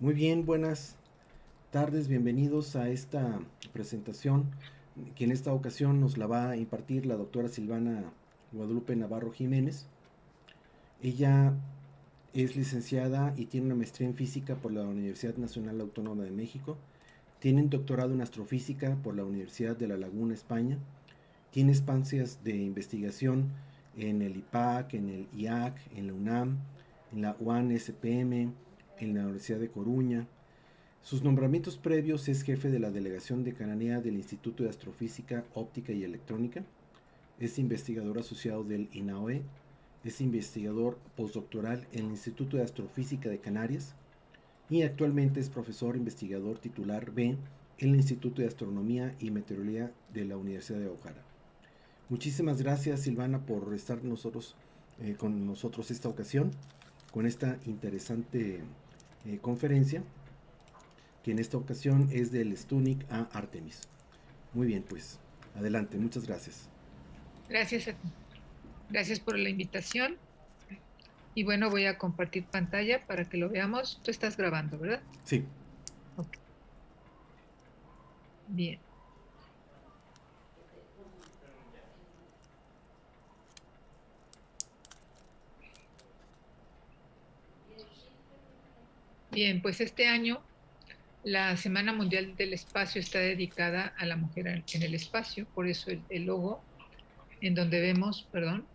Muy bien, buenas tardes, bienvenidos a esta presentación que en esta ocasión nos la va a impartir la doctora Silvana Guadalupe Navarro Jiménez. Ella es licenciada y tiene una maestría en física por la Universidad Nacional Autónoma de México. Tiene un doctorado en astrofísica por la Universidad de La Laguna, España. Tiene estancias de investigación en el IPAC, en el IAC, en la UNAM, en la UAN-SPM, en la Universidad de Coruña. Sus nombramientos previos es jefe de la Delegación de Cananea del Instituto de Astrofísica, Óptica y Electrónica, es investigador asociado del INAOE, es investigador postdoctoral en el Instituto de Astrofísica de Canarias y actualmente es profesor investigador titular B en el Instituto de Astronomía y Meteorología de la Universidad de Ojara. Muchísimas gracias, Silvana, por estar con nosotros esta ocasión, con esta interesante conferencia, que en esta ocasión es del Stunik a Artemis. Muy bien, pues, adelante, muchas gracias. Gracias a ti. Gracias por la invitación. Y bueno, voy a compartir pantalla para que lo veamos. Tú estás grabando, ¿verdad? Sí. Ok, bien. Bien, pues este año la Semana Mundial del Espacio está dedicada a la mujer en el espacio, por eso el logo en donde vemos, perdón,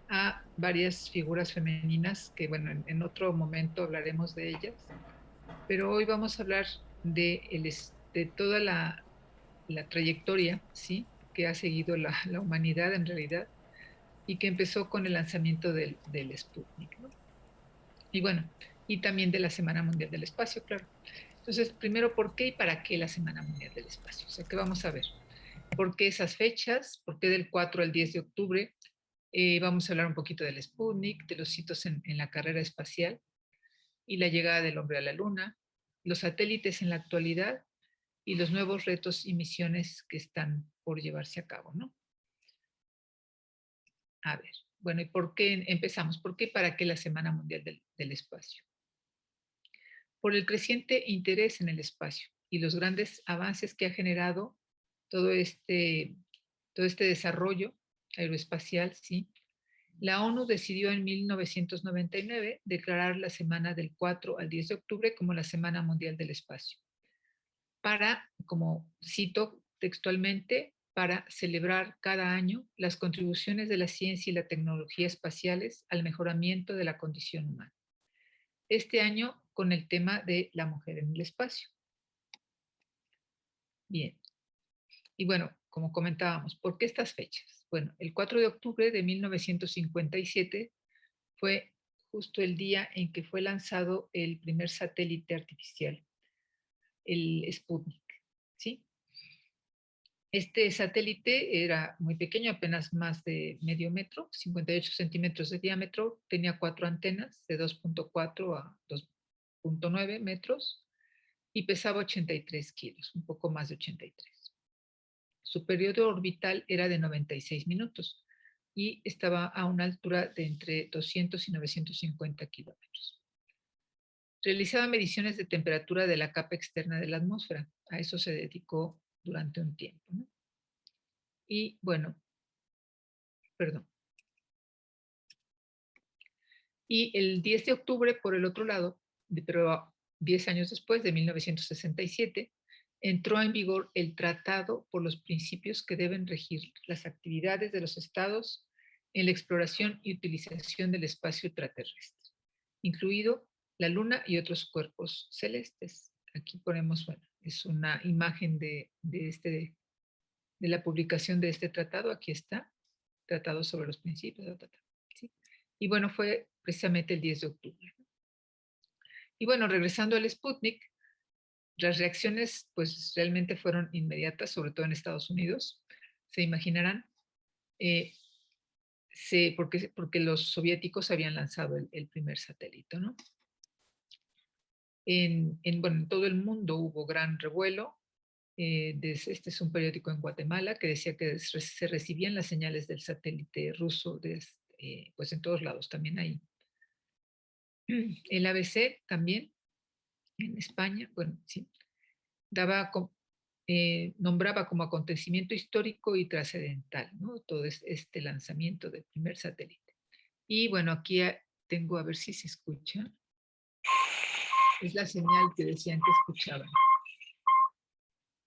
a varias figuras femeninas que, bueno, en otro momento hablaremos de ellas, pero hoy vamos a hablar de toda la trayectoria, ¿sí? Que ha seguido la humanidad en realidad y que empezó con el lanzamiento del Sputnik, ¿no? Y bueno, y también de la Semana Mundial del Espacio, claro. Entonces, primero, ¿por qué y para qué la Semana Mundial del Espacio? O sea, ¿qué vamos a ver? ¿Por qué esas fechas? ¿Por qué del 4 al 10 de octubre? Vamos a hablar un poquito del Sputnik, de los hitos en la carrera espacial y la llegada del hombre a la Luna, los satélites en la actualidad y los nuevos retos y misiones que están por llevarse a cabo, ¿no? A ver, bueno, ¿y por qué empezamos? ¿Por qué para qué la Semana Mundial del Espacio? Por el creciente interés en el espacio y los grandes avances que ha generado todo este, todo este desarrollo aeroespacial, ¿sí? La ONU decidió en 1999 declarar la semana del 4 al 10 de octubre como la Semana Mundial del Espacio, para, como cito textualmente, para celebrar cada año las contribuciones de la ciencia y la tecnología espaciales al mejoramiento de la condición humana. Este año con el tema de la mujer en el espacio. Bien, y bueno, como comentábamos, ¿por qué estas fechas? Bueno, el 4 de octubre de 1957 fue justo el día en que fue lanzado el primer satélite artificial, el Sputnik, ¿sí? Este satélite era muy pequeño, apenas más de medio metro, 58 centímetros de diámetro, tenía 4 antenas de 2.4 a 2.9 metros y pesaba 83 kilos, un poco más de 83. Su periodo orbital era de 96 minutos y estaba a una altura de entre 200 y 950 kilómetros. Realizaba mediciones de temperatura de la capa externa de la atmósfera. A eso se dedicó durante un tiempo, ¿no? Y bueno, perdón. Y el 10 de octubre, por el otro lado, pero 10 años después, de 1967, entró en vigor el Tratado por los principios que deben regir las actividades de los estados en la exploración y utilización del espacio extraterrestre, incluido la Luna y otros cuerpos celestes. Aquí ponemos, bueno, es una imagen de la publicación de este tratado. Aquí está, Tratado sobre los principios. ¿Sí? Y bueno, fue precisamente el 10 de octubre. Y bueno, regresando al Sputnik, las reacciones pues realmente fueron inmediatas, sobre todo en Estados Unidos, se imaginarán, eh, porque los soviéticos habían lanzado el primer satélite, ¿no? Bueno, en todo el mundo hubo gran revuelo. Este es un periódico en Guatemala que decía que se recibían las señales del satélite ruso pues en todos lados, también ahí. El ABC también en España, bueno, sí, daba, nombraba como acontecimiento histórico y trascendental, ¿no? Todo este lanzamiento del primer satélite. Y bueno, aquí tengo, a ver si se escucha, es la señal que decían que escuchaban.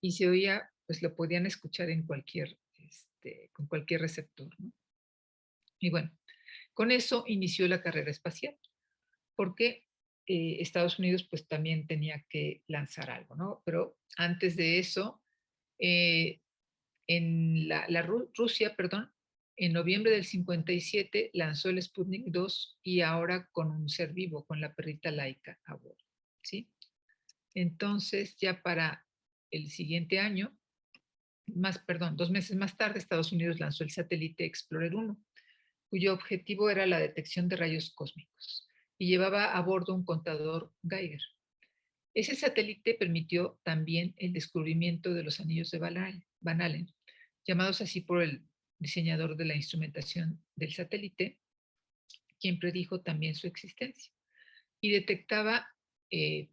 Y se oía, pues lo podían escuchar en cualquier, con cualquier receptor, ¿no? Y bueno, con eso inició la carrera espacial, porque Estados Unidos pues también tenía que lanzar algo, ¿no? Pero antes de eso, eh, en Rusia, perdón, en noviembre del 57 lanzó el Sputnik 2 y ahora con un ser vivo, con la perrita Laika a bordo, ¿sí? Entonces, ya para el siguiente año, perdón, 2 meses más tarde, Estados Unidos lanzó el satélite Explorer 1, cuyo objetivo era la detección de rayos cósmicos y llevaba a bordo un contador Geiger. Ese satélite permitió también el descubrimiento de los anillos de Van Allen, llamados así por el diseñador de la instrumentación del satélite, quien predijo también su existencia, y detectaba eh,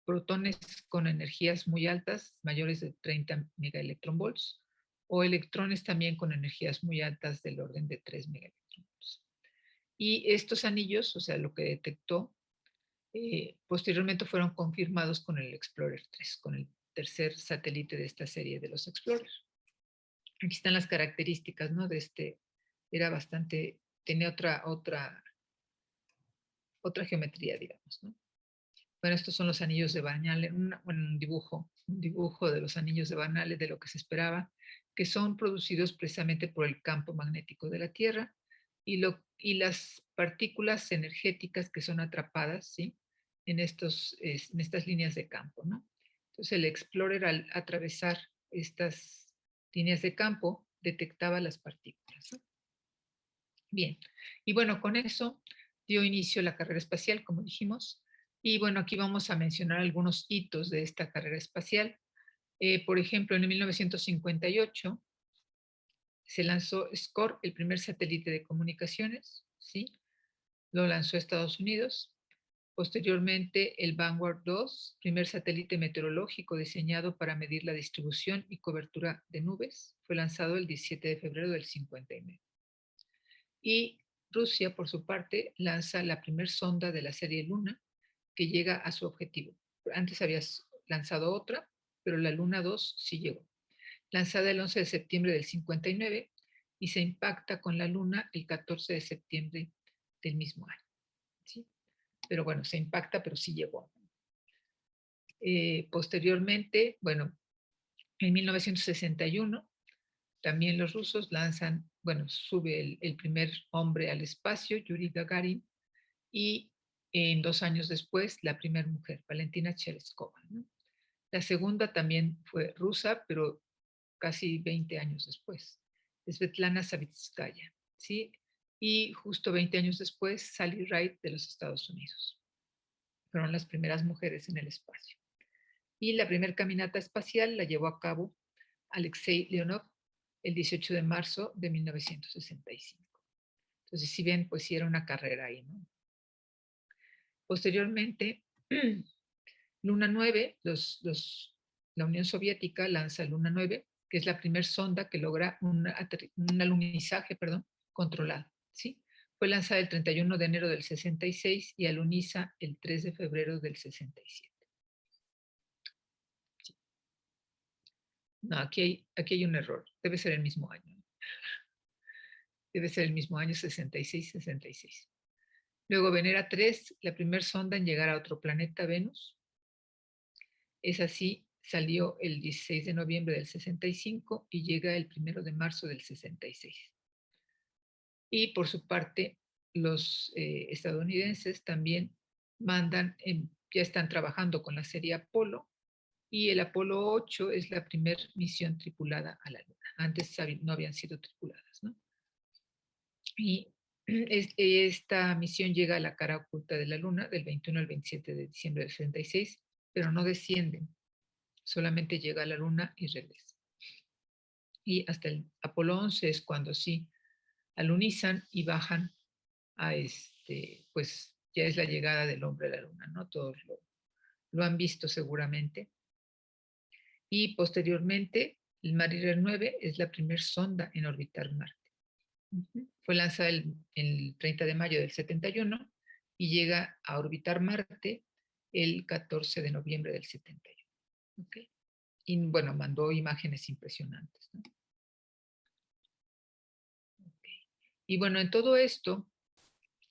protones con energías muy altas, mayores de 30 megaelectronvolts, o electrones también con energías muy altas del orden de 3 megaelectronvolts. Y estos anillos, o sea, lo que detectó, posteriormente fueron confirmados con el Explorer 3, con el tercer satélite de esta serie de los Explorer. Aquí están las características, ¿no? De era bastante, tenía otra geometría, digamos, ¿no? Bueno, estos son los anillos de Van Allen, un dibujo de los anillos de Van Allen, de lo que se esperaba, que son producidos precisamente por el campo magnético de la Tierra y las partículas energéticas que son atrapadas, ¿sí? En estas líneas de campo, ¿no? Entonces el Explorer, al atravesar estas líneas de campo, detectaba las partículas, ¿no? Bien, y bueno, con eso dio inicio la carrera espacial, como dijimos, y bueno, aquí vamos a mencionar algunos hitos de esta carrera espacial. Por ejemplo, en 1958 se lanzó SCORE, el primer satélite de comunicaciones, ¿sí? Lo lanzó Estados Unidos. Posteriormente, el Vanguard 2, primer satélite meteorológico diseñado para medir la distribución y cobertura de nubes, fue lanzado el 17 de febrero del 59. Y Rusia, por su parte, lanza la primera sonda de la serie Luna que llega a su objetivo. Antes había lanzado otra, pero la Luna 2 sí llegó. Lanzada el 11 de septiembre del 59 y se impacta con la Luna el 14 de septiembre del mismo año. ¿Sí? Pero bueno, se impacta, pero sí llegó. Posteriormente, bueno, en 1961, también los rusos lanzan, bueno, sube el primer hombre al espacio, Yuri Gagarin, y en 2 años después, la primera mujer, Valentina Tereshkova, ¿no? La segunda también fue rusa, pero casi 20 años después, Svetlana Savitskaya, ¿sí? Y justo 20 años después, Sally Ride de los Estados Unidos. Fueron las primeras mujeres en el espacio. Y la primera caminata espacial la llevó a cabo Alexei Leonov el 18 de marzo de 1965. Entonces, si bien, pues sí era una carrera ahí, ¿no? Posteriormente, Luna 9, la Unión Soviética lanza Luna 9, que es la primera sonda que logra un alunizaje, perdón, controlado, ¿sí? Fue lanzada el 31 de enero del 66 y aluniza el 3 de febrero del 67. Sí. No, aquí hay un error. Debe ser el mismo año. Debe ser el mismo año 66-66. Luego Venera 3, la primera sonda en llegar a otro planeta, Venus. Es así, salió el 16 de noviembre del 65 y llega el 1 de marzo del 66. Y por su parte, los estadounidenses también ya están trabajando con la serie Apolo y el Apolo 8 es la primera misión tripulada a la Luna. Antes no habían sido tripuladas, ¿no? Y esta misión llega a la cara oculta de la Luna del 21 al 27 de diciembre del 66, pero no descienden, solamente llega a la Luna y regresa. Y hasta el Apolo 11 es cuando sí alunizan y bajan a pues ya es la llegada del hombre a la Luna, ¿no? Todos lo han visto seguramente. Y posteriormente, el Mariner 9 es la primera sonda en orbitar Marte. Fue lanzada el 30 de mayo del 71 y llega a orbitar Marte el 14 de noviembre del 71. ¿Okay? Y bueno, mandó imágenes impresionantes, ¿no? Okay. Y bueno, en todo esto,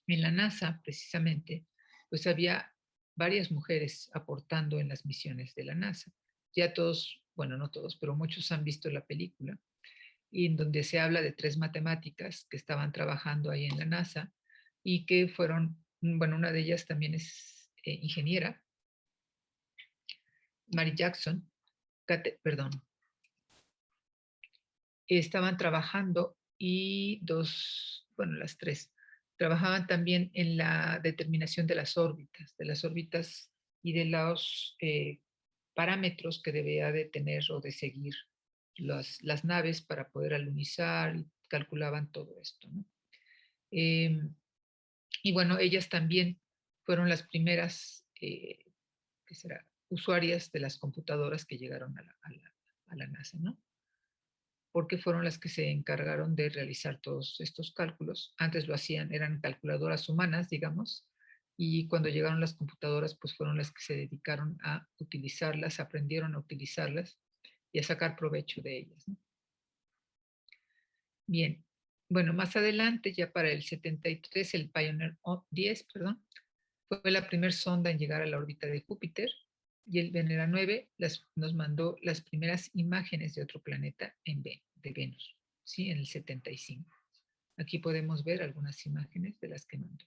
en la NASA precisamente, pues había varias mujeres aportando en las misiones de la NASA. Ya todos, bueno, no todos, pero muchos han visto la película, y en donde se habla de 3 matemáticas que estaban trabajando ahí en la NASA y que fueron, bueno, una de ellas también es ingeniera, Mary Jackson, perdón, estaban trabajando y dos, bueno, las 3, trabajaban también en la determinación de las órbitas y de los parámetros que debía de tener o de seguir las naves para poder alunizar, y calculaban todo esto, ¿no? Eh, y bueno, ellas también fueron las primeras, ¿qué será?, usuarias de las computadoras que llegaron a la NASA, ¿no? Porque fueron las que se encargaron de realizar todos estos cálculos. Antes lo hacían, eran calculadoras humanas, digamos, y cuando llegaron las computadoras, pues fueron las que se dedicaron a utilizarlas, aprendieron a utilizarlas y a sacar provecho de ellas, ¿no? Bien, bueno, más adelante, ya para el 73, el Pioneer 10, perdón, fue la primera sonda en llegar a la órbita de Júpiter, y el Venera 9 nos mandó las primeras imágenes de otro planeta de Venus, ¿sí? En el 75. Aquí podemos ver algunas imágenes de las que mandó,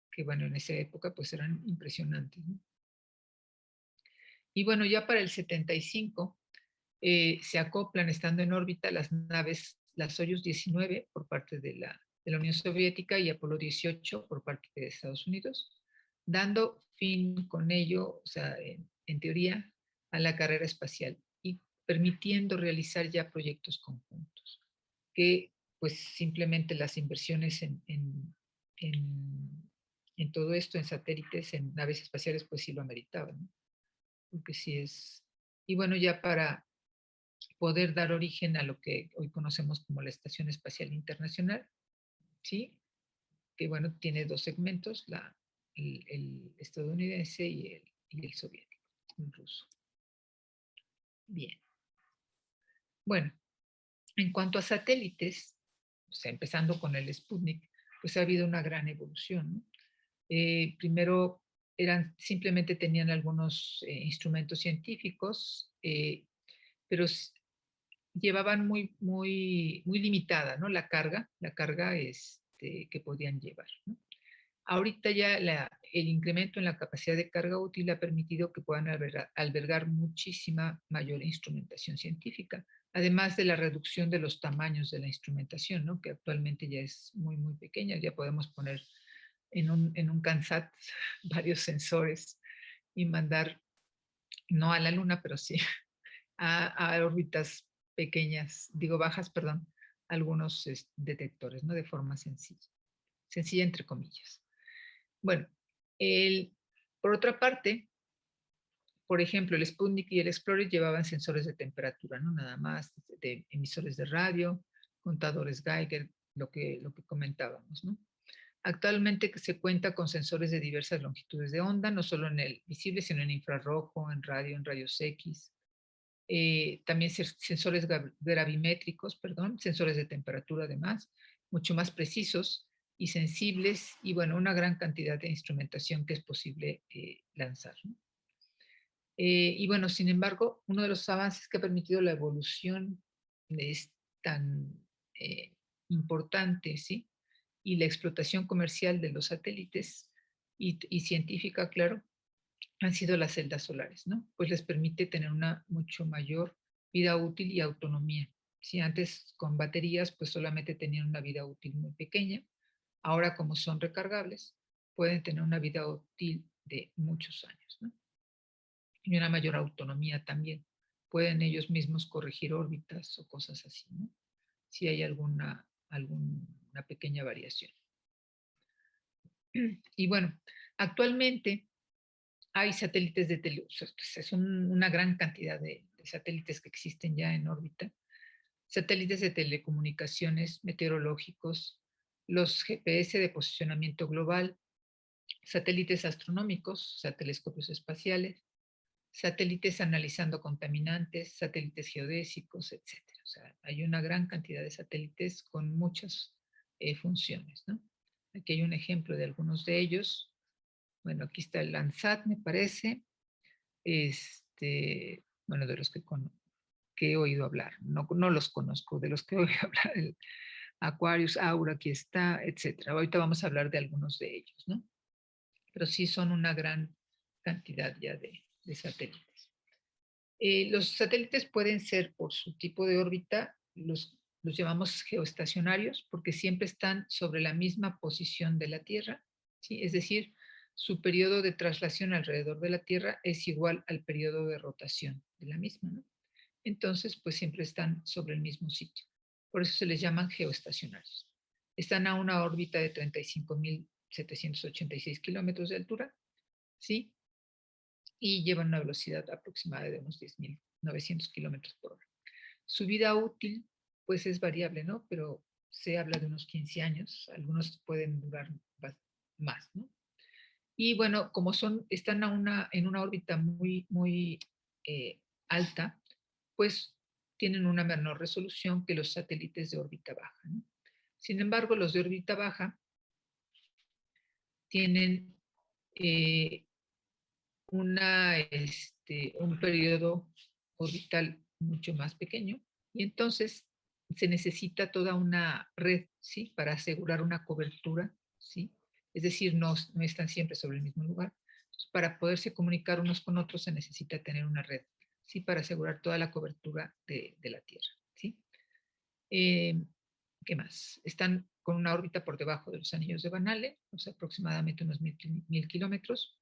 que bueno, en esa época pues eran impresionantes, ¿no? Y bueno, ya para el 75 se acoplan estando en órbita las naves, las Soyuz 19 por parte de la Unión Soviética y Apolo 18 por parte de Estados Unidos, dando fin con ello, o sea, en teoría, a la carrera espacial y permitiendo realizar ya proyectos conjuntos, que pues simplemente las inversiones en todo esto, en satélites, en naves espaciales, pues sí lo ameritaban, ¿no? Porque sí es... Y bueno, ya para poder dar origen a lo que hoy conocemos como la Estación Espacial Internacional, ¿sí? Que bueno, tiene 2 segmentos, el estadounidense y el soviético, el ruso. Bien. Bueno, en cuanto a satélites, o sea, empezando con el Sputnik, pues ha habido una gran evolución, ¿no? Primero simplemente tenían algunos instrumentos científicos, pero llevaban muy, muy, muy limitada, ¿no? La carga que podían llevar, ¿no? Ahorita ya el incremento en la capacidad de carga útil ha permitido que puedan albergar muchísima mayor instrumentación científica, además de la reducción de los tamaños de la instrumentación, ¿no? Que actualmente ya es muy, muy pequeña. Ya podemos poner en un CANSAT varios sensores y mandar, no a la Luna, pero sí a órbitas pequeñas, digo bajas, perdón, algunos detectores, ¿no? De forma sencilla, sencilla entre comillas. Bueno, por otra parte, por ejemplo, el Sputnik y el Explorer llevaban sensores de temperatura, ¿no? Nada más, de emisores de radio, contadores Geiger, lo que comentábamos, ¿no? Actualmente se cuenta con sensores de diversas longitudes de onda, no solo en el visible, sino en infrarrojo, en radio, en rayos X, también sensores gravimétricos, perdón, sensores de temperatura además, mucho más precisos y sensibles, y bueno, una gran cantidad de instrumentación que es posible lanzar, ¿no? Y bueno, sin embargo, uno de los avances que ha permitido la evolución es tan eh, importante, ¿sí? Y la explotación comercial de los satélites y científica, claro, han sido las celdas solares, ¿no? Pues les permite tener una mucho mayor vida útil y autonomía. Si antes con baterías, pues solamente tenían una vida útil muy pequeña, ahora como son recargables, pueden tener una vida útil de muchos años, ¿no? Y una mayor autonomía también. Pueden ellos mismos corregir órbitas o cosas así, ¿no? Si hay alguna pequeña variación. Y bueno, actualmente hay satélites de es una gran cantidad de satélites que existen ya en órbita, satélites de telecomunicaciones, meteorológicos, los GPS de posicionamiento global, satélites astronómicos, o sea, telescopios espaciales, satélites analizando contaminantes, satélites geodésicos, etcétera. O sea, hay una gran cantidad de satélites con muchas funciones, ¿no? Aquí hay un ejemplo de algunos de ellos. Bueno, aquí está el Landsat, me parece. Bueno, de los que he oído hablar. No, no los conozco, de los que he oído hablar. El Aquarius, Aura, aquí está, etcétera. Ahorita vamos a hablar de algunos de ellos, ¿no? Pero sí son una gran cantidad ya de satélites. Los satélites pueden ser por su tipo de órbita, los llamamos geoestacionarios porque siempre están sobre la misma posición de la Tierra, ¿sí? Es decir, su periodo de traslación alrededor de la Tierra es igual al periodo de rotación de la misma, ¿no? Entonces, pues siempre están sobre el mismo sitio. Por eso se les llaman geoestacionarios. Están a una órbita de 35.786 kilómetros de altura, ¿sí? Y llevan una velocidad aproximada de unos 10.900 kilómetros por hora. Su vida útil, pues es variable, ¿no? Pero se habla de unos 15 años, algunos pueden durar más, ¿no? Y bueno, como están en una órbita muy alta, pues tienen una menor resolución que los satélites de órbita baja, ¿no? Sin embargo, los de órbita baja tienen eh, un periodo orbital mucho más pequeño y entonces se necesita toda una red, ¿sí? Para asegurar una cobertura, ¿sí? Es decir, no están siempre sobre el mismo lugar. Entonces, para poderse comunicar unos con otros se necesita tener una red, ¿sí? Para asegurar toda la cobertura de la Tierra, ¿sí? Eh, ¿Qué más? Están con una órbita por debajo de los anillos de Van Allen, o sea, aproximadamente unos 1.000 kilómetros,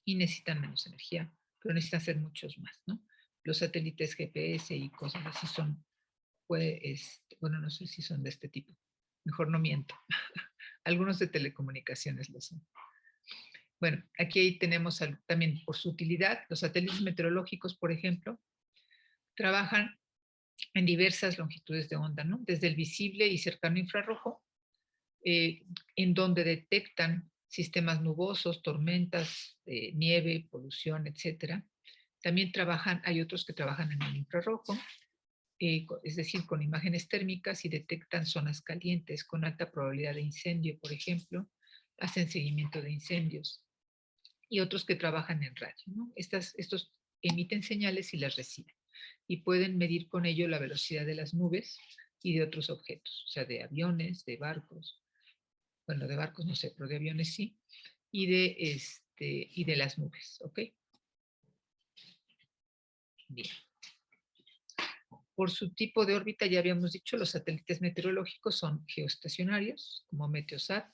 y necesitan menos energía, pero necesitan ser muchos más, ¿no? Los satélites GPS y cosas así son, bueno, no sé si son de este tipo, mejor no miento. Algunos de telecomunicaciones lo son. Bueno, aquí tenemos también por su utilidad, los satélites meteorológicos, por ejemplo, trabajan en diversas longitudes de onda, ¿no? Desde el visible y cercano infrarrojo, en donde detectan sistemas nubosos, tormentas, nieve, polución, etcétera. También hay otros que trabajan en el infrarrojo, es decir, con imágenes térmicas y detectan zonas calientes con alta probabilidad de incendio, por ejemplo, hacen seguimiento de incendios. Y otros que trabajan en radio, ¿no? Estos emiten señales y las reciben. Y pueden medir con ello la velocidad de las nubes y de otros objetos, o sea, de aviones, de barcos, bueno, de barcos no sé, pero de aviones sí, y de las nubes, ¿ok? Bien. Por su tipo de órbita, ya habíamos dicho, los satélites meteorológicos son geoestacionarios, como Meteosat,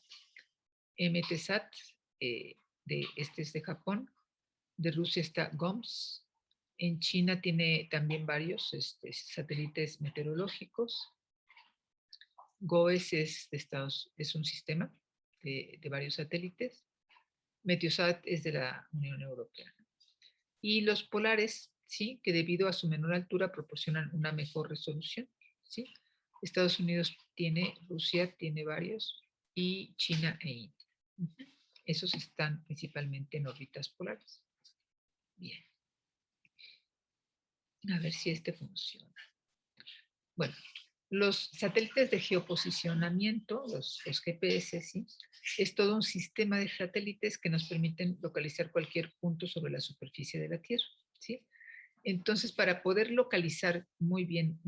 MTSat, este es de Japón, de Rusia está GOMS, en China tiene también varios satélites meteorológicos, GOES es un sistema de varios satélites, Meteosat es de la Unión Europea. Y los polares, ¿sí? Que debido a su menor altura proporcionan una mejor resolución, ¿sí? Estados Unidos tiene, Rusia tiene varios, y China e India. Esos están principalmente en órbitas polares. Bien. A ver si este funciona. Bueno, los satélites de geoposicionamiento, los GPS, ¿sí? Es todo un sistema de satélites que nos permiten localizar cualquier punto sobre la superficie de la Tierra, ¿sí? Entonces, para poder localizar muy bien,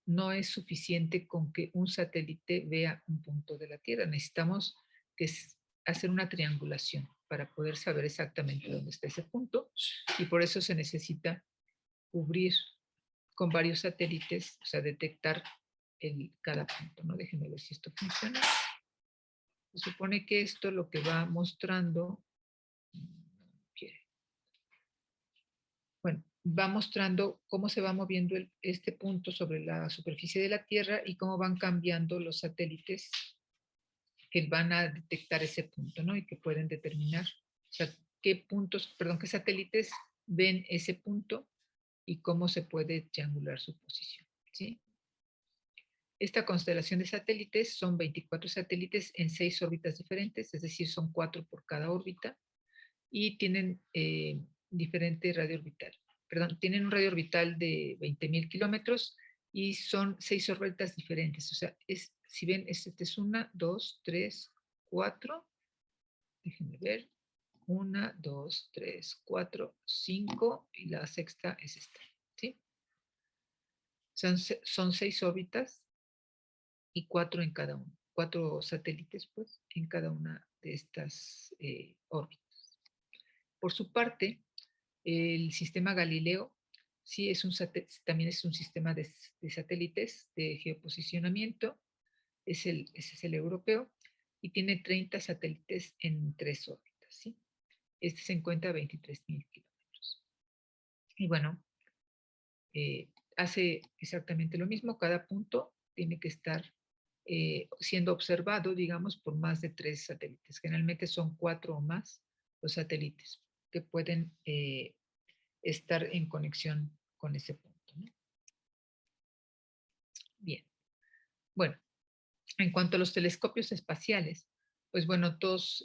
no es suficiente con que un satélite vea un punto de la Tierra. Necesitamos hacer una triangulación para poder saber exactamente dónde está ese punto y por eso se necesita cubrir con varios satélites, o sea, detectar cada punto, ¿no? Déjenme ver si esto funciona. Se supone que esto lo que va mostrando, bueno, va mostrando cómo se va moviendo este punto sobre la superficie de la Tierra y cómo van cambiando los satélites que van a detectar ese punto, ¿no? Y que pueden determinar, o sea, qué puntos, perdón, qué satélites ven ese punto y cómo se puede triangular su posición, ¿sí? Esta constelación de satélites son 24 satélites en 6 órbitas diferentes, es decir, son 4 por cada órbita y tienen diferente radio orbital. Perdón, tienen un radio orbital de 20.000 kilómetros y son 6 órbitas diferentes. O sea, si ven, este es 1, 2, 3, 4. Déjenme ver. 1, 2, 3, 4, 5 y la sexta es esta. ¿Sí? Son 6 órbitas y 4 en cada uno. 4 satélites, pues, en cada una de estas órbitas. Por su parte, el sistema Galileo sí es también es un sistema de satélites de geoposicionamiento, ese es el europeo, y tiene 30 satélites en 3 órbitas, ¿sí? Este se encuentra a 23.000 kilómetros. Y bueno, hace exactamente lo mismo, cada punto tiene que estar siendo observado, digamos, por más de 3 satélites. Generalmente son 4 o más los satélites que pueden estar en conexión con ese punto, ¿no? Bien, bueno, en cuanto a los telescopios espaciales, pues bueno, todos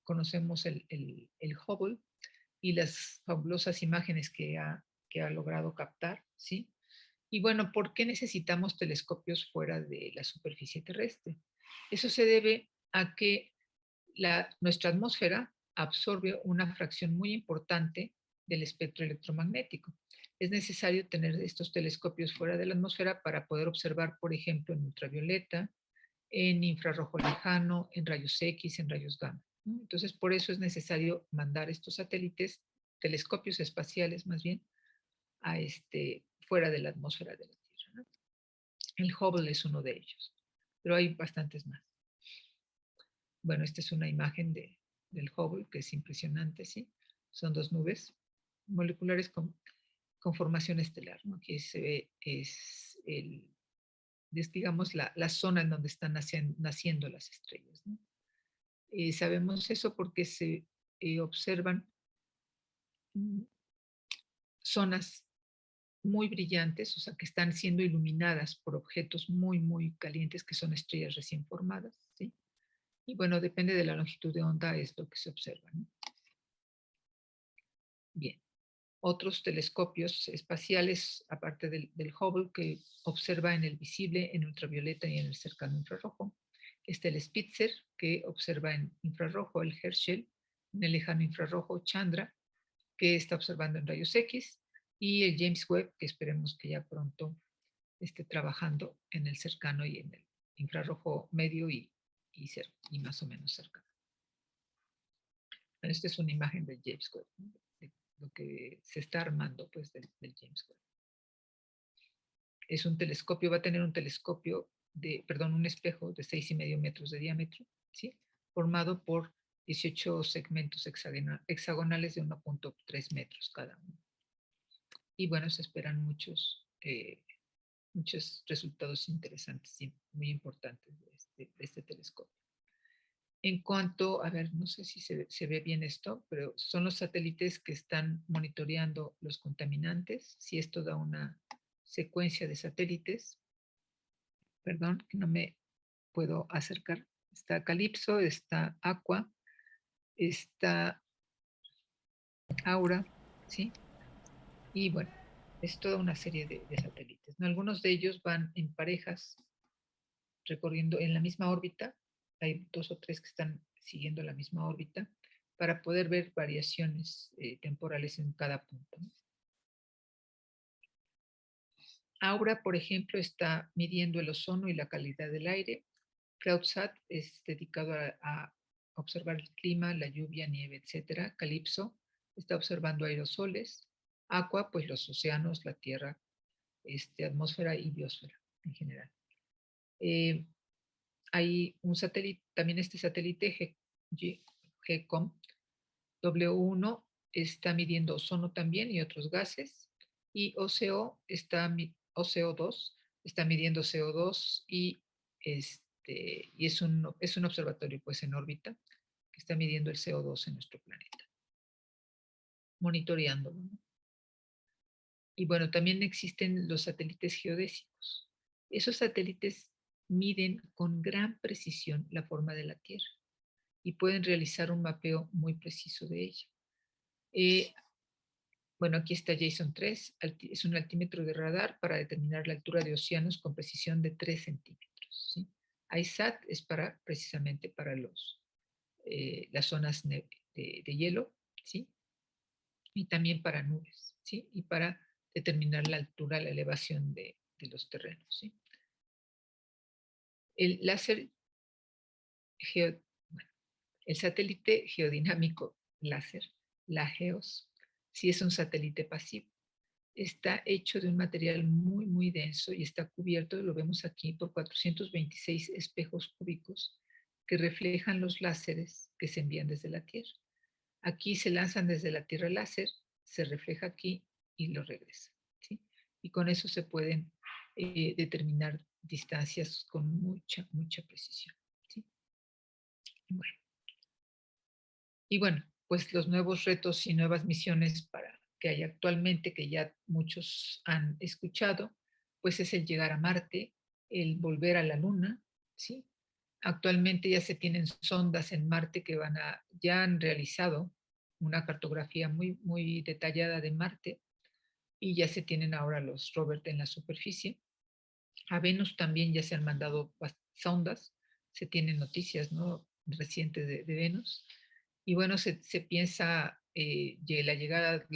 conocemos el Hubble y las fabulosas imágenes que ha logrado captar, ¿sí? Y bueno, ¿por qué necesitamos telescopios fuera de la superficie terrestre? Eso se debe a que nuestra atmósfera absorbe una fracción muy importante del espectro electromagnético. Es necesario tener estos telescopios fuera de la atmósfera para poder observar, por ejemplo, en ultravioleta, en infrarrojo lejano, en rayos X, en rayos gamma, ¿no? Entonces, por eso es necesario mandar estos satélites, telescopios espaciales más bien, fuera de la atmósfera de la Tierra, ¿no? El Hubble es uno de ellos, pero hay bastantes más. Bueno, esta es una imagen del Hubble que es impresionante, ¿sí? Son 2 nubes moleculares con formación estelar, ¿no? Aquí se ve, digamos, la zona en donde están naciendo las estrellas, ¿no? Sabemos eso porque se observan zonas muy brillantes, o sea, que están siendo iluminadas por objetos muy, muy calientes que son estrellas recién formadas, ¿sí? Y bueno, depende de la longitud de onda, es lo que se observa, ¿no? Bien. Otros telescopios espaciales, aparte del Hubble, que observa en el visible, en ultravioleta y en el cercano infrarrojo. Está el Spitzer, que observa en infrarrojo, el Herschel, en el lejano infrarrojo, Chandra, que está observando en rayos X, y el James Webb, que esperemos que ya pronto esté trabajando en el cercano y en el infrarrojo medio y más o menos cercano. Bueno, esta es una imagen del James Webb, ¿no? De lo que se está armando pues del James Webb. Es un telescopio, va a tener un telescopio un espejo de 6,5 metros de diámetro, ¿sí? Formado por 18 segmentos hexagonales de 1,3 metros cada uno. Y bueno, se esperan muchos resultados interesantes y muy importantes de este telescopio. En cuanto, a ver, no sé si se ve bien esto, pero son los satélites que están monitoreando los contaminantes. Si esto da una secuencia de satélites, perdón, que no me puedo acercar. Está Calypso, está Aqua, está Aura, ¿sí? Y bueno, es toda una serie de satélites, ¿no? Algunos de ellos van en parejas recorriendo en la misma órbita. Hay 2 o 3 que están siguiendo la misma órbita para poder ver variaciones temporales en cada punto, ¿no? Aura, por ejemplo, está midiendo el ozono y la calidad del aire. CloudSat es dedicado a observar el clima, la lluvia, nieve, etcétera. Calypso está observando aerosoles. Aqua, pues los océanos, la tierra, atmósfera y biosfera en general. Hay un satélite, también este satélite GECOM W1 está midiendo ozono también y otros gases, y OCO2 está midiendo CO2 y es un observatorio pues en órbita que está midiendo el CO2 en nuestro planeta. monitoreándolo, ¿no? Y bueno, también existen los satélites geodésicos. Esos satélites miden con gran precisión la forma de la Tierra y pueden realizar un mapeo muy preciso de ella. Eh, bueno, aquí está Jason 3, es un altímetro de radar para determinar la altura de océanos con precisión de 3 centímetros. ¿Sí? ISAT es precisamente para las zonas de hielo, ¿sí? Y también para nubes, ¿sí? Y para determinar la altura, la elevación de los terrenos, ¿sí? El láser bueno, el satélite geodinámico láser, la GEOS, sí es un satélite pasivo. Está hecho de un material muy, muy denso y está cubierto, lo vemos aquí, por 426 espejos cúbicos que reflejan los láseres que se envían desde la Tierra. Aquí se lanzan desde la Tierra láser, se refleja aquí y lo regresa, ¿sí? Y con eso se pueden determinar distancias con mucha, mucha precisión, ¿sí? Bueno, y bueno, pues los nuevos retos y nuevas misiones que hay actualmente, que ya muchos han escuchado, pues es el llegar a Marte, el volver a la Luna, ¿sí? Actualmente ya se tienen sondas en Marte ya han realizado una cartografía muy, muy detallada de Marte y ya se tienen ahora los rovers en la superficie. A Venus también ya se han mandado sondas, se tienen noticias, ¿no?, recientes de Venus. Y bueno, se piensa la llegada,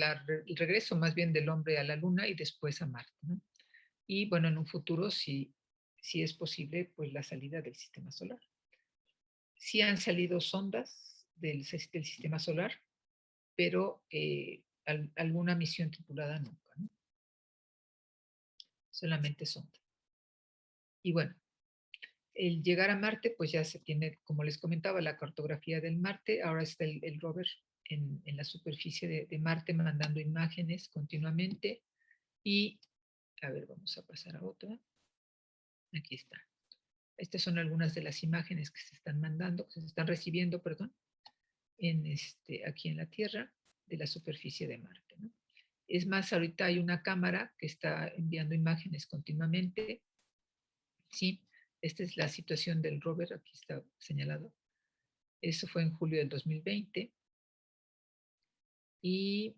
el regreso más bien del hombre a la Luna y después a Marte, ¿no? Y bueno, en un futuro, si es posible, pues la salida del sistema solar. Sí han salido sondas del sistema solar, pero alguna misión tripulada nunca, ¿no? Solamente sondas. Y bueno, el llegar a Marte, pues ya se tiene, como les comentaba, la cartografía del Marte. Ahora está el rover en la superficie de Marte mandando imágenes continuamente. Y, a ver, vamos a pasar a otra. Aquí está. Estas son algunas de las imágenes que se están mandando, que se están recibiendo, perdón, aquí en la Tierra, de la superficie de Marte, ¿no? Es más, ahorita hay una cámara que está enviando imágenes continuamente, ¿sí? Esta es la situación del rover, aquí está señalado. Eso fue en julio del 2020. Y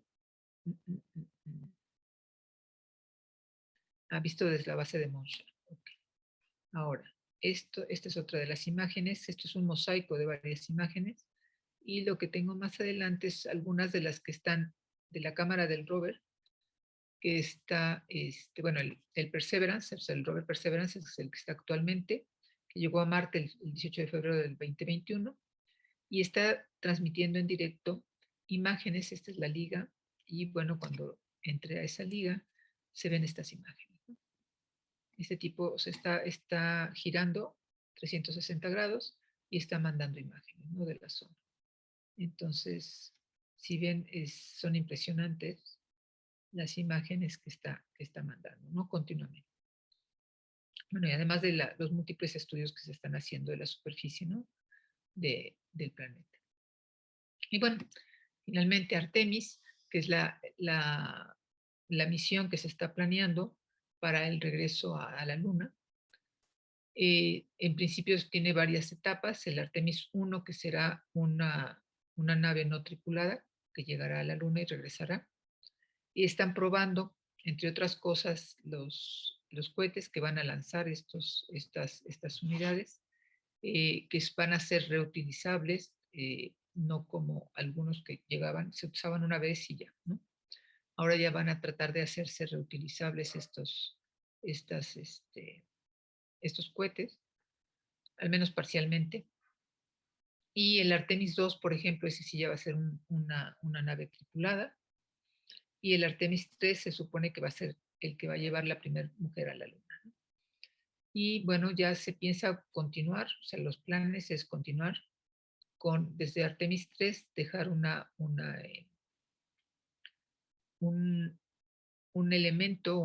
ha visto desde la base de Monshar. Okay. Ahora, esta es otra de las imágenes. Esto es un mosaico de varias imágenes. Y lo que tengo más adelante es algunas de las que están de la cámara del rover, que está, bueno, el Perseverance, o sea, el rover Perseverance es el que está actualmente, que llegó a Marte el 18 de febrero del 2021 y está transmitiendo en directo imágenes. Esta es la liga, y bueno, cuando entre a esa liga se ven estas imágenes, ¿no? Este tipo se está girando 360 grados y está mandando imágenes, ¿no?, de la zona. Entonces, si bien son impresionantes las imágenes que está mandando, ¿no?, continuamente. Bueno, y además de los múltiples estudios que se están haciendo de la superficie, ¿no?, del planeta. Y bueno, finalmente Artemis, que es la misión que se está planeando para el regreso a la Luna. En principio tiene varias etapas. El Artemis 1, que será una nave no tripulada que llegará a la Luna y regresará. Y están probando, entre otras cosas, los cohetes que van a lanzar estas unidades, que van a ser reutilizables, no como algunos que llegaban, se usaban una vez y ya, ¿no? Ahora ya van a tratar de hacerse reutilizables estos cohetes, al menos parcialmente. Y el Artemis 2, por ejemplo, ese sí ya va a ser una nave tripulada. Y el Artemis 3 se supone que va a ser el que va a llevar la primera mujer a la Luna, ¿no? Y bueno, ya se piensa continuar, o sea, los planes es continuar desde Artemis 3, dejar un, un elemento,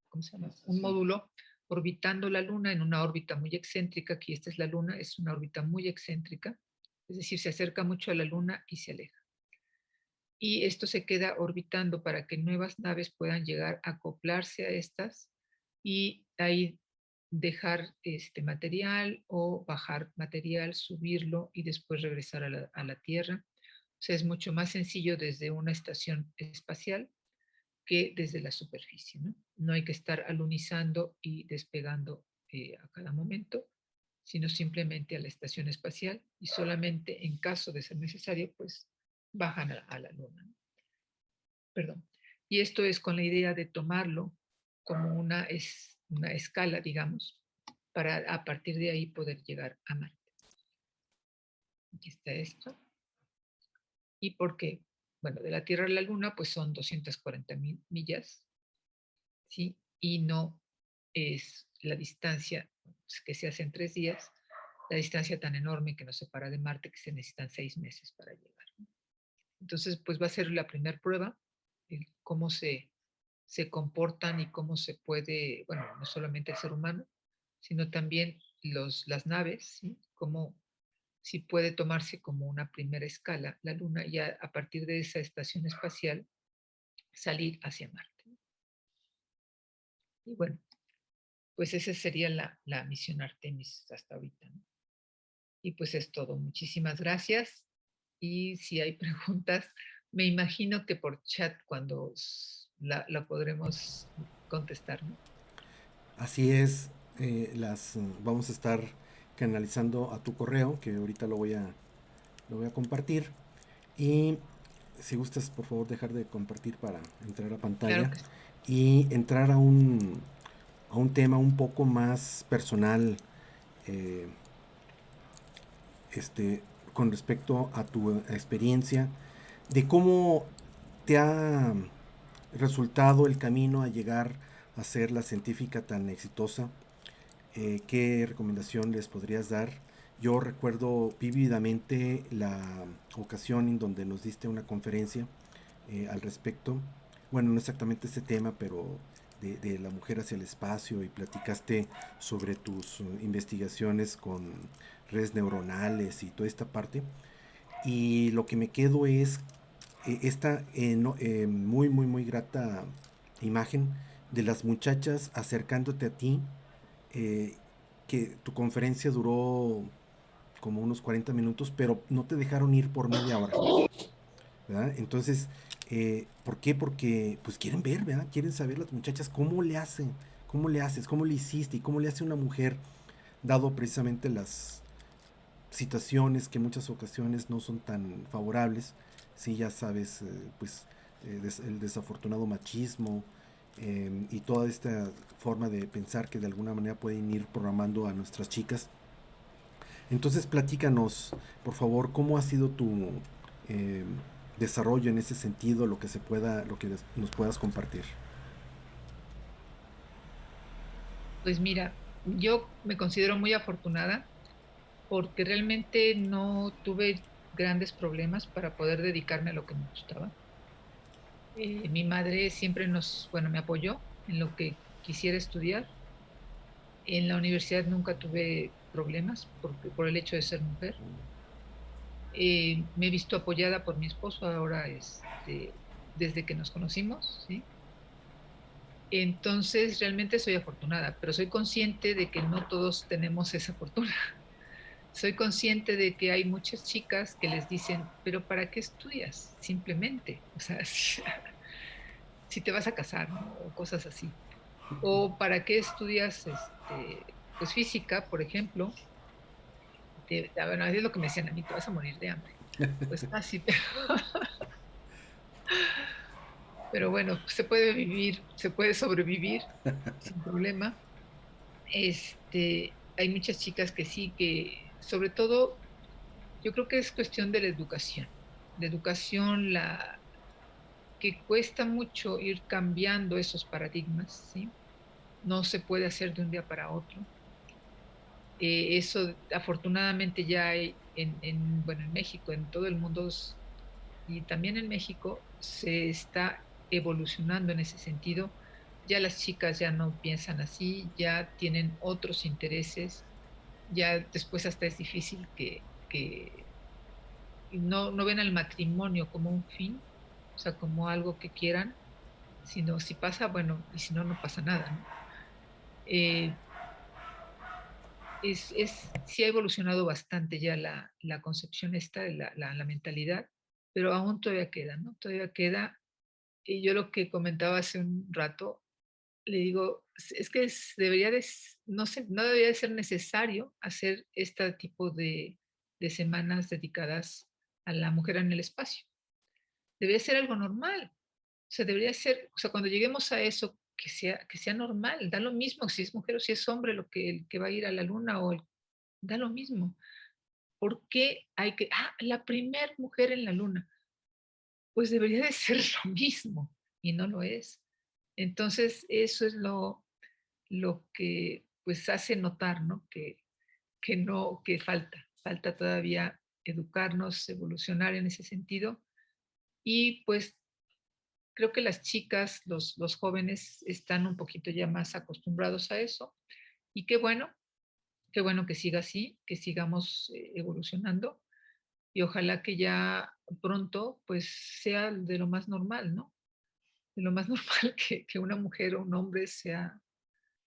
¿cómo se llama?, un módulo orbitando la Luna en una órbita muy excéntrica. Aquí esta es la Luna, es una órbita muy excéntrica, es decir, se acerca mucho a la Luna y se aleja. y esto se queda orbitando para que nuevas naves puedan llegar a acoplarse a estas y ahí dejar este material o bajar material, subirlo y después regresar a la Tierra. O sea, es mucho más sencillo desde una estación espacial que desde la superficie, ¿no? No hay que estar alunizando y despegando a cada momento, sino simplemente a la estación espacial y solamente en caso de ser necesario, pues bajan a la Luna, ¿no? Perdón. Y esto es con la idea de tomarlo como una escala, digamos, para a partir de ahí poder llegar a Marte. Aquí está esto. ¿Y por qué? Bueno, de la Tierra a la Luna, pues son 240.000 millas, ¿sí? Y no es la distancia pues, que se hace en 3 días, la distancia tan enorme que nos separa de Marte que se necesitan 6 meses para llegar. Entonces, pues va a ser la primera prueba, cómo se comportan y cómo se puede, bueno, no solamente el ser humano, sino también las naves, ¿sí? Cómo si puede tomarse como una primera escala la Luna y a partir de esa estación espacial salir hacia Marte. Y bueno, pues esa sería la misión Artemis hasta ahorita, ¿no? Y pues es todo. Muchísimas gracias. Y si hay preguntas, me imagino que por chat cuando la podremos contestar, ¿no? Así es, las vamos a estar canalizando a tu correo, que ahorita lo voy a compartir. Y si gustas, por favor, dejar de compartir para entrar a Claro pantalla que sí. y entrar a un tema un poco más personal, eh, este, con respecto a tu experiencia, de cómo te ha resultado el camino a llegar a ser la científica tan exitosa. ¿Qué recomendación les podrías dar? Yo recuerdo vívidamente la ocasión en donde nos diste una conferencia al respecto. Bueno, no exactamente este tema, pero de la mujer hacia el espacio y platicaste sobre tus investigaciones con redes neuronales y toda esta parte. Y lo que me quedo es esta muy, muy, muy grata imagen de las muchachas acercándote a ti, eh, que tu conferencia duró como unos 40 minutos, pero no te dejaron ir por media hora, ¿verdad? Entonces, ¿por qué? Porque pues quieren ver, ¿verdad? Quieren saber las muchachas cómo le hacen, cómo le haces, cómo le hiciste y cómo le hace una mujer, dado precisamente las situaciones que en muchas ocasiones no son tan favorables. Sí, ya sabes, pues el desafortunado machismo y toda esta forma de pensar que de alguna manera pueden ir programando a nuestras chicas. Entonces platícanos, por favor, cómo ha sido tu eh, desarrollo en ese sentido, lo que se pueda, lo que nos puedas compartir. Pues mira, yo me considero muy afortunada porque realmente no tuve grandes problemas para poder dedicarme a lo que me gustaba. Mi madre siempre bueno, me apoyó en lo que quisiera estudiar. En la universidad nunca tuve problemas por el hecho de ser mujer. Me he visto apoyada por mi esposo ahora, desde que nos conocimos, ¿sí? Entonces, realmente soy afortunada, pero soy consciente de que no todos tenemos esa fortuna. Soy consciente de que hay muchas chicas que les dicen, pero ¿para qué estudias? Simplemente, o sea, si te vas a casar, ¿no? O cosas así. O ¿para qué estudias pues física, por ejemplo? Bueno, es lo que me decían a mí, te vas a morir de hambre. Pues así, pero bueno, se puede vivir, se puede sobrevivir sin problema. Hay muchas chicas que sí, que sobre todo yo creo que es cuestión de educación que cuesta mucho ir cambiando esos paradigmas, ¿sí? No se puede hacer de un día para otro. Eso afortunadamente ya hay bueno, en México, en todo el mundo y también en México se está evolucionando en ese sentido. Ya las chicas ya no piensan así, ya tienen otros intereses, ya después hasta es difícil que no ven al matrimonio como un fin, o sea, como algo que quieran, sino si pasa, bueno, y si no, no pasa nada, ¿no? Eh, sí ha evolucionado bastante ya la concepción esta, la mentalidad, pero aún todavía queda, ¿no? Todavía queda. Y yo lo que comentaba hace un rato, le digo, es que debería no sé, no debería de ser necesario hacer este tipo de semanas dedicadas a la mujer en el espacio. Debería ser algo normal. O sea, debería ser, o sea, cuando lleguemos a eso, que sea normal. Da lo mismo si es mujer o si es hombre el que va a ir a la luna da lo mismo. ¿Por qué hay que, la primer mujer en la luna? Pues debería de ser lo mismo y no lo es. Entonces, eso es lo que pues hace notar, ¿no? Que no, que falta todavía educarnos, evolucionar en ese sentido. Y pues creo que las chicas, los jóvenes están un poquito ya más acostumbrados a eso. Y qué bueno que siga así, que sigamos evolucionando y ojalá que ya pronto pues sea de lo más normal, ¿no? De lo más normal que una mujer o un hombre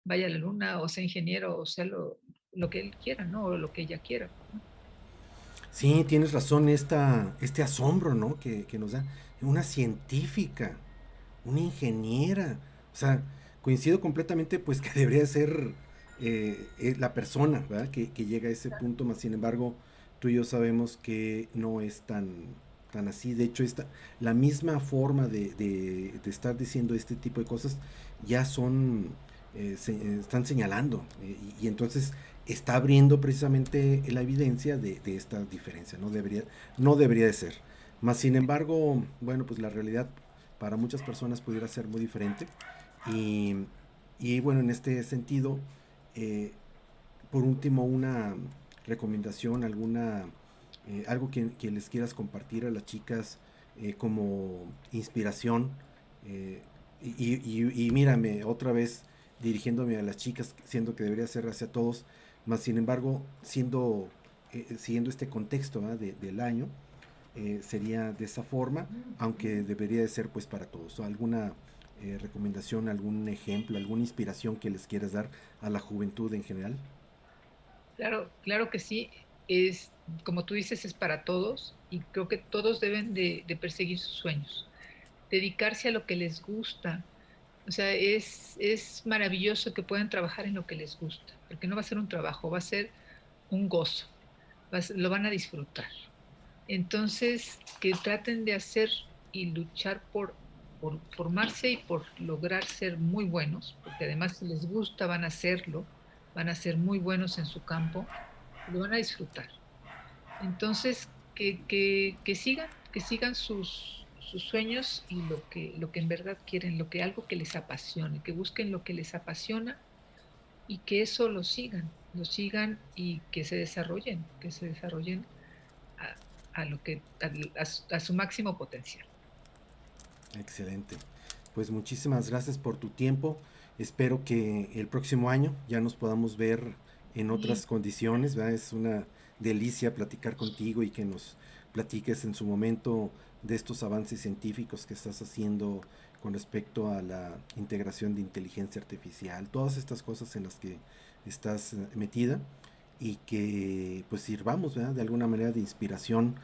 vaya a la luna o sea ingeniero o sea lo que él quiera, ¿no? O lo que ella quiera, ¿no? Sí, tienes razón, este asombro, ¿no? Que nos da una científica, una ingeniera. O sea, coincido completamente, pues que debería ser la persona, ¿verdad? Que llega a ese punto, más sin embargo, tú y yo sabemos que no es tan así. De hecho, la misma forma de estar diciendo este tipo de cosas ya están señalando. Y entonces está abriendo precisamente la evidencia de esta diferencia. No debería de ser. Más sin embargo, bueno, pues la realidad para muchas personas pudiera ser muy diferente. Y, y bueno, en este sentido, eh, por último, una recomendación, algo que les quieras compartir a las chicas como inspiración. eh, y mírame, otra vez dirigiéndome a las chicas, siendo que debería ser hacia todos, más sin embargo, siguiendo este contexto, ¿verdad? Del año, sería de esa forma, aunque debería de ser pues para todos. ¿O alguna recomendación, algún ejemplo, alguna inspiración que les quieras dar a la juventud en general? Claro, claro que sí. Es, como tú dices, es para todos y creo que todos deben de perseguir sus sueños, dedicarse a lo que les gusta. O sea, es maravilloso que puedan trabajar en lo que les gusta, porque no va a ser un trabajo, va a ser un gozo, lo van a disfrutar. Entonces, que traten de hacer y luchar por formarse y por lograr ser muy buenos, porque además si les gusta van a hacerlo, van a ser muy buenos en su campo y lo van a disfrutar. Entonces, que sigan sus sueños y lo que en verdad quieren, algo que les apasione, que busquen lo que les apasiona y que eso lo sigan y que se desarrollen a, a lo que, a su máximo potencial. Excelente. Pues muchísimas gracias por tu tiempo. Espero que el próximo año ya nos podamos ver en Y otras condiciones, ¿verdad? Es una delicia platicar contigo y que nos platiques en su momento de estos avances científicos que estás haciendo con respecto a la integración de inteligencia artificial, todas estas cosas en las que estás metida y que pues sirvamos, ¿verdad? De alguna manera de inspiración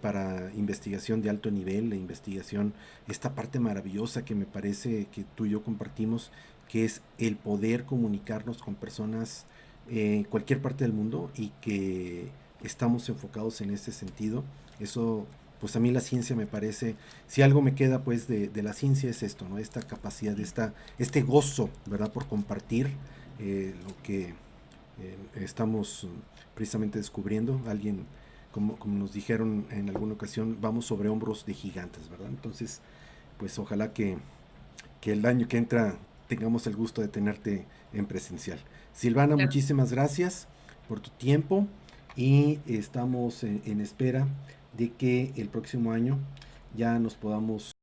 para investigación de alto nivel, la investigación, esta parte maravillosa que me parece que tú y yo compartimos, que es el poder comunicarnos con personas en cualquier parte del mundo y que estamos enfocados en ese sentido. Eso, pues a mí la ciencia me parece, si algo me queda pues de la ciencia es esto, ¿no? Esta capacidad, este gozo, ¿verdad? Por compartir lo que estamos precisamente descubriendo. Alguien, como nos dijeron en alguna ocasión, vamos sobre hombros de gigantes, ¿verdad? Entonces, pues ojalá que el año que entra tengamos el gusto de tenerte en presencial. Silvana, claro, muchísimas gracias por tu tiempo y estamos en espera de que el próximo año ya nos podamos